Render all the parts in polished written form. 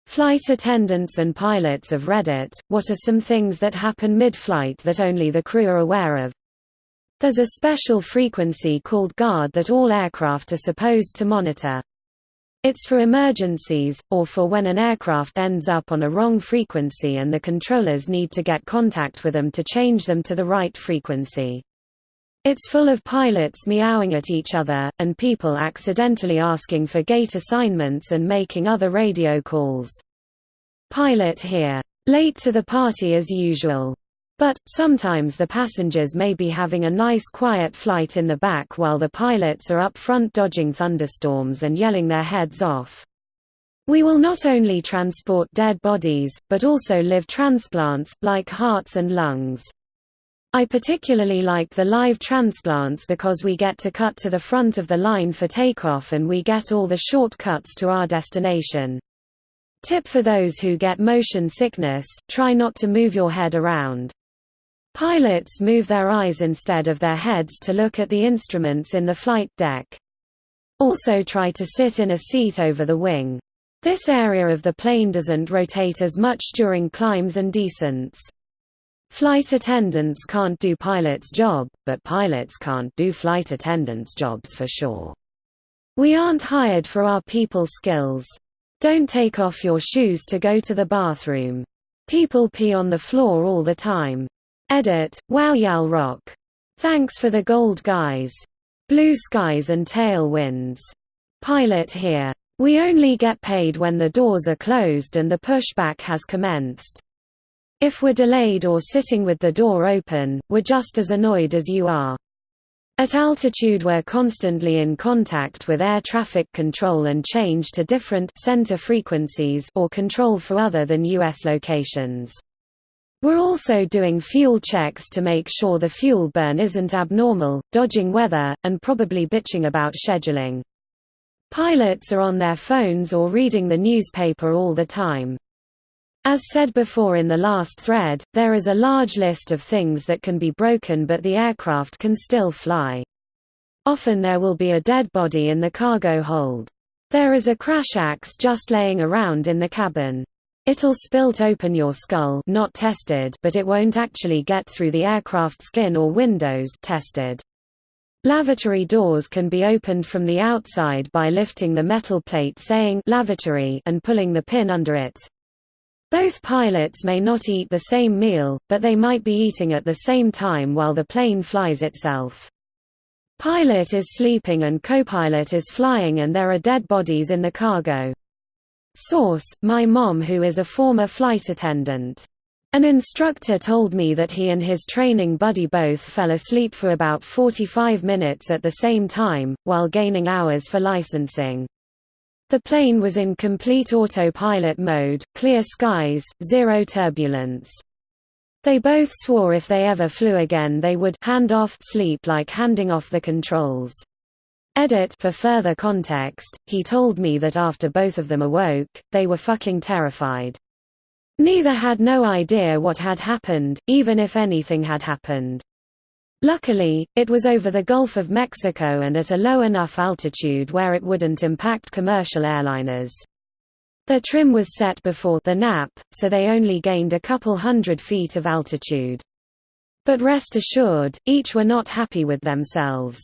Flight attendants and pilots of Reddit, what are some things that happen mid-flight that only the crew are aware of? There's a special frequency called guard that all aircraft are supposed to monitor. It's for emergencies, or for when an aircraft ends up on a wrong frequency and the controllers need to get contact with them to change them to the right frequency. It's full of pilots meowing at each other, and people accidentally asking for gate assignments and making other radio calls. Pilot here. Late to the party as usual. But, sometimes the passengers may be having a nice quiet flight in the back while the pilots are up front dodging thunderstorms and yelling their heads off. We will not only transport dead bodies, but also live transplants, like hearts and lungs. I particularly like the live transplants because we get to cut to the front of the line for takeoff and we get all the shortcuts to our destination. Tip for those who get motion sickness: try not to move your head around. Pilots move their eyes instead of their heads to look at the instruments in the flight deck. Also try to sit in a seat over the wing. This area of the plane doesn't rotate as much during climbs and descents. Flight attendants can't do pilots' job, but pilots can't do flight attendants' jobs for sure. We aren't hired for our people skills. Don't take off your shoes to go to the bathroom. People pee on the floor all the time. Edit, wow y'all rock. Thanks for the gold guys. Blue skies and tailwinds. Pilot here. We only get paid when the doors are closed and the pushback has commenced. If we're delayed or sitting with the door open, we're just as annoyed as you are. At altitude we're constantly in contact with air traffic control and change to different center frequencies or control for other than US locations. We're also doing fuel checks to make sure the fuel burn isn't abnormal, dodging weather, and probably bitching about scheduling. Pilots are on their phones or reading the newspaper all the time. As said before in the last thread, there is a large list of things that can be broken but the aircraft can still fly. Often there will be a dead body in the cargo hold. There is a crash axe just laying around in the cabin. It'll spilt open your skull, not tested, but it won't actually get through the aircraft skin or windows, tested. Lavatory doors can be opened from the outside by lifting the metal plate saying lavatory and pulling the pin under it. Both pilots may not eat the same meal, but they might be eating at the same time while the plane flies itself. Pilot is sleeping and co-pilot is flying and there are dead bodies in the cargo. Source: my mom, who is a former flight attendant. An instructor told me that he and his training buddy both fell asleep for about 45 minutes at the same time, while gaining hours for licensing. The plane was in complete autopilot mode, clear skies, zero turbulence. They both swore if they ever flew again they would hand off sleep like handing off the controls. Edit, for further context, he told me that after both of them awoke, they were fucking terrified. Neither had no idea what had happened, even if anything had happened. Luckily, it was over the Gulf of Mexico and at a low enough altitude where it wouldn't impact commercial airliners. Their trim was set before the nap, so they only gained a couple hundred feet of altitude. But rest assured, each were not happy with themselves.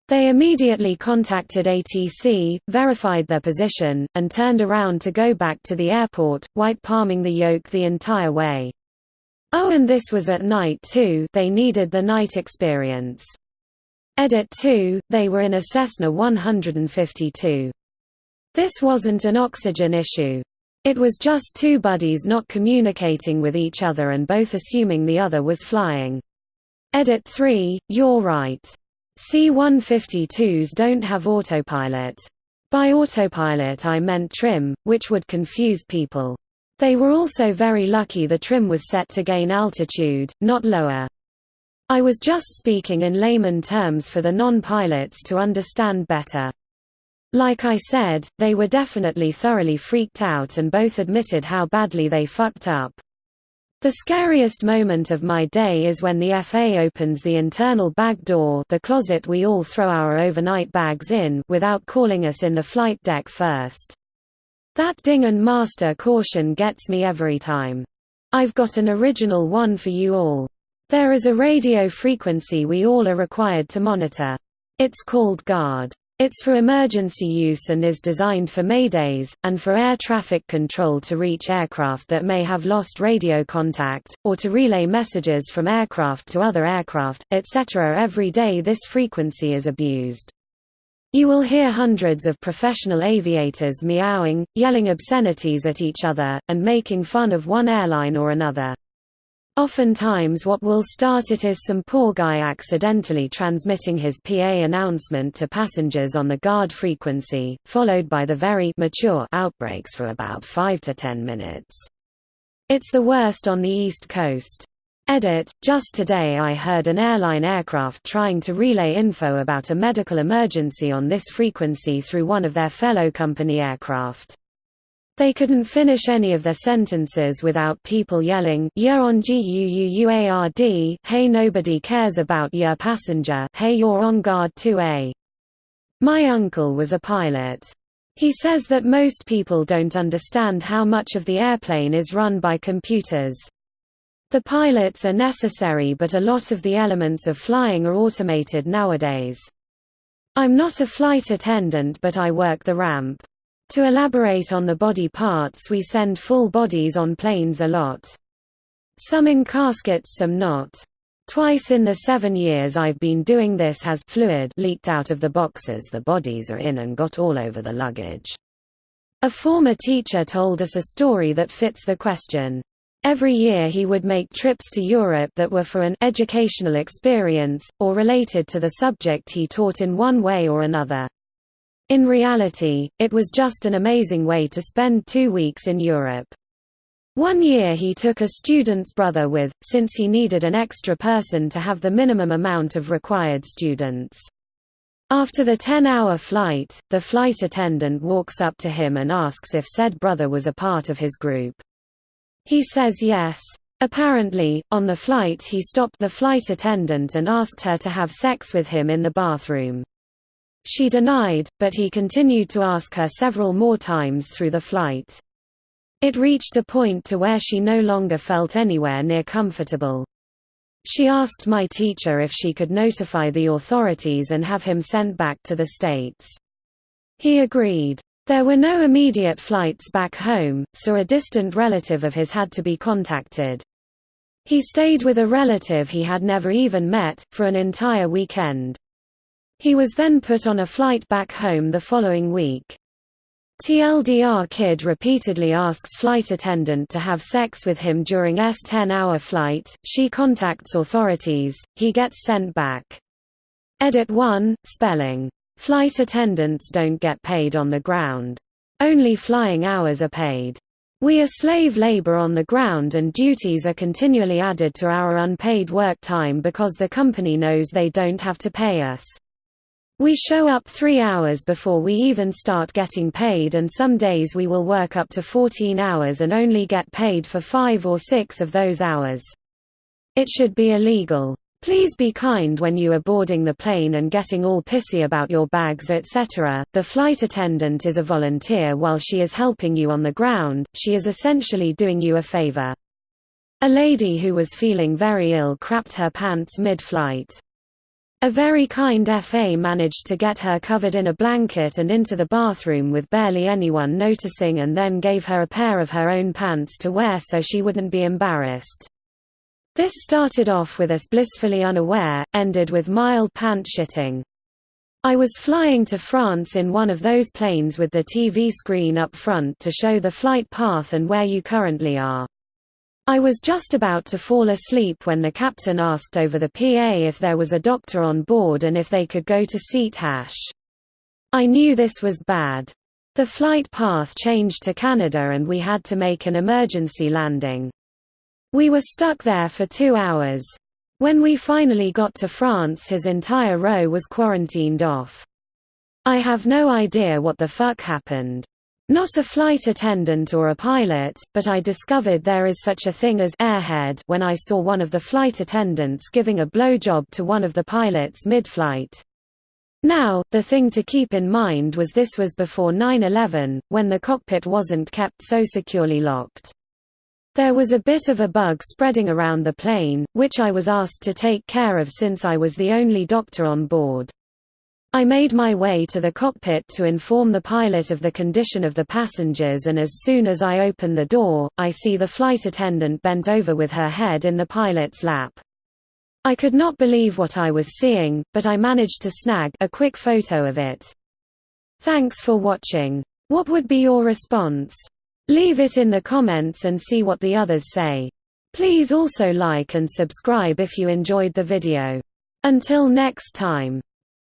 They immediately contacted ATC, verified their position, and turned around to go back to the airport, white palming the yoke the entire way. Oh, and this was at night too, they needed the night experience. Edit 2, they were in a Cessna 152. This wasn't an oxygen issue. It was just two buddies not communicating with each other and both assuming the other was flying. Edit 3, you're right. C-152s don't have autopilot. By autopilot I meant trim, which would confuse people. They were also very lucky the trim was set to gain altitude, not lower. I was just speaking in layman terms for the non-pilots to understand better. Like I said, they were definitely thoroughly freaked out and both admitted how badly they fucked up. The scariest moment of my day is when the FA opens the internal bag door, the closet we all throw our overnight bags in, without calling us in the flight deck first. That ding and master caution gets me every time. I've got an original one for you all. There is a radio frequency we all are required to monitor. It's called GUARD. It's for emergency use and is designed for maydays, and for air traffic control to reach aircraft that may have lost radio contact, or to relay messages from aircraft to other aircraft, etc. Every day this frequency is abused. You will hear hundreds of professional aviators meowing, yelling obscenities at each other, and making fun of one airline or another. Oftentimes what will start it is some poor guy accidentally transmitting his PA announcement to passengers on the GUARD frequency, followed by the very mature outbreaks for about 5 to 10 minutes. It's the worst on the East Coast. Edit. Just today I heard an airline aircraft trying to relay info about a medical emergency on this frequency through one of their fellow company aircraft. They couldn't finish any of their sentences without people yelling, "You're on GUUUARD, hey nobody cares about your passenger, hey you're on guard 2A." My uncle was a pilot. He says that most people don't understand how much of the airplane is run by computers. The pilots are necessary, but a lot of the elements of flying are automated nowadays. I'm not a flight attendant, but I work the ramp. To elaborate on the body parts, we send full bodies on planes a lot. Some in caskets, some not. Twice in the 7 years I've been doing this has fluid leaked out of the boxes the bodies are in and got all over the luggage. A former teacher told us a story that fits the question. Every year he would make trips to Europe that were for an educational experience, or related to the subject he taught in one way or another. In reality, it was just an amazing way to spend 2 weeks in Europe. One year he took a student's brother with, since he needed an extra person to have the minimum amount of required students. After the 10-hour flight, the flight attendant walks up to him and asks if said brother was a part of his group. He says yes. Apparently, on the flight he stopped the flight attendant and asked her to have sex with him in the bathroom. She denied, but he continued to ask her several more times through the flight. It reached a point to where she no longer felt anywhere near comfortable. She asked my teacher if she could notify the authorities and have him sent back to the States. He agreed. There were no immediate flights back home, so a distant relative of his had to be contacted. He stayed with a relative he had never even met, for an entire weekend. He was then put on a flight back home the following week. TLDR kid repeatedly asks flight attendant to have sex with him during S 10-hour flight, she contacts authorities, he gets sent back. Edit 1, spelling. Flight attendants don't get paid on the ground. Only flying hours are paid. We are slave labor on the ground and duties are continually added to our unpaid work time because the company knows they don't have to pay us. We show up 3 hours before we even start getting paid, and some days we will work up to 14 hours and only get paid for 5 or 6 of those hours. It should be illegal. Please be kind when you are boarding the plane and getting all pissy about your bags etc. The flight attendant is a volunteer while she is helping you on the ground, she is essentially doing you a favor. A lady who was feeling very ill crapped her pants mid-flight. A very kind FA managed to get her covered in a blanket and into the bathroom with barely anyone noticing, and then gave her a pair of her own pants to wear so she wouldn't be embarrassed. This started off with us blissfully unaware, ended with mild pant shitting. I was flying to France in one of those planes with the TV screen up front to show the flight path and where you currently are. I was just about to fall asleep when the captain asked over the PA if there was a doctor on board and if they could go to seat hash. I knew this was bad. The flight path changed to Canada and we had to make an emergency landing. We were stuck there for 2 hours. When we finally got to France, his entire row was quarantined off. I have no idea what the fuck happened. Not a flight attendant or a pilot, but I discovered there is such a thing as airhead when I saw one of the flight attendants giving a blowjob to one of the pilots mid-flight. Now, the thing to keep in mind was this was before 9/11, when the cockpit wasn't kept so securely locked. There was a bit of a bug spreading around the plane, which I was asked to take care of since I was the only doctor on board. I made my way to the cockpit to inform the pilot of the condition of the passengers, and as soon as I open the door, I see the flight attendant bent over with her head in the pilot's lap. I could not believe what I was seeing, but I managed to snag a quick photo of it. Thanks for watching. What would be your response? Leave it in the comments and see what the others say. Please also like and subscribe if you enjoyed the video. Until next time.